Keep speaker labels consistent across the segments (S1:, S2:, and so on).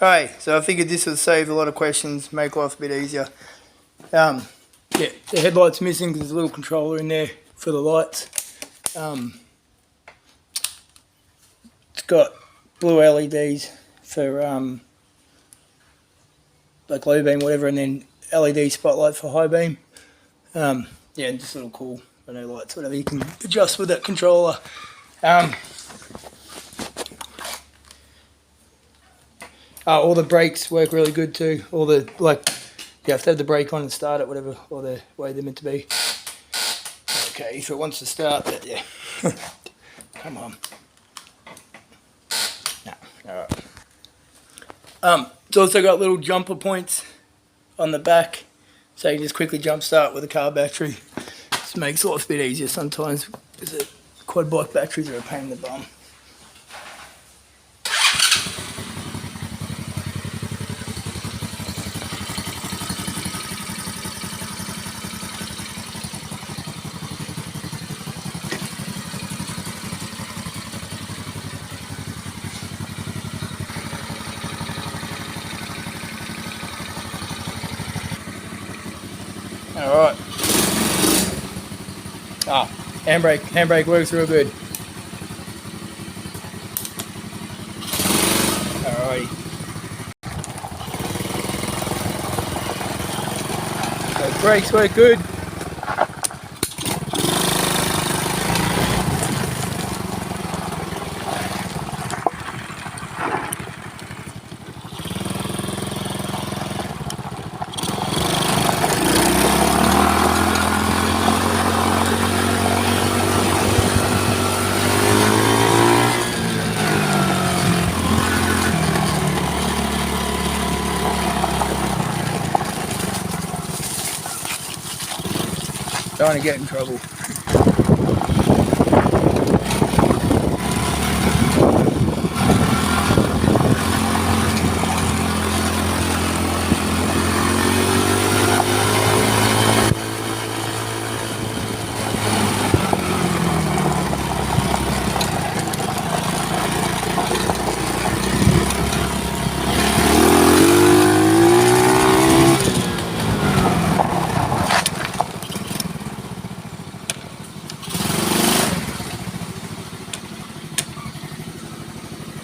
S1: Hey, so I figured this would save a lot of questions, make life a bit easier. Yeah, the headlight's missing because there's a little controller in there for the lights. It's got blue LEDs for like low beam, whatever, and then LED spotlight for high beam. Yeah, and just a little cool, I know, lights, whatever you can adjust with that controller. All the brakes work really good too. All the, like, you have to have the brake on and start it, whatever, or the way they're meant to be. Okay, if it wants to start, but yeah. Come on. No, alright. It's also got little jumper points on the back, so you can just quickly jump start with a car battery. Just makes life a bit easier sometimes, because the quad bike batteries are a pain in the bum. Alright. Handbrake works real good. Alrighty. So brakes work good. Don't want to get in trouble.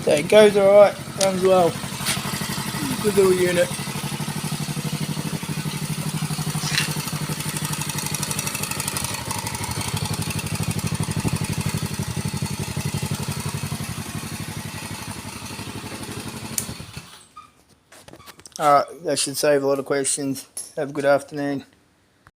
S1: So it goes alright, runs well. Good little unit. Alright, that should save a lot of questions. Have a good afternoon.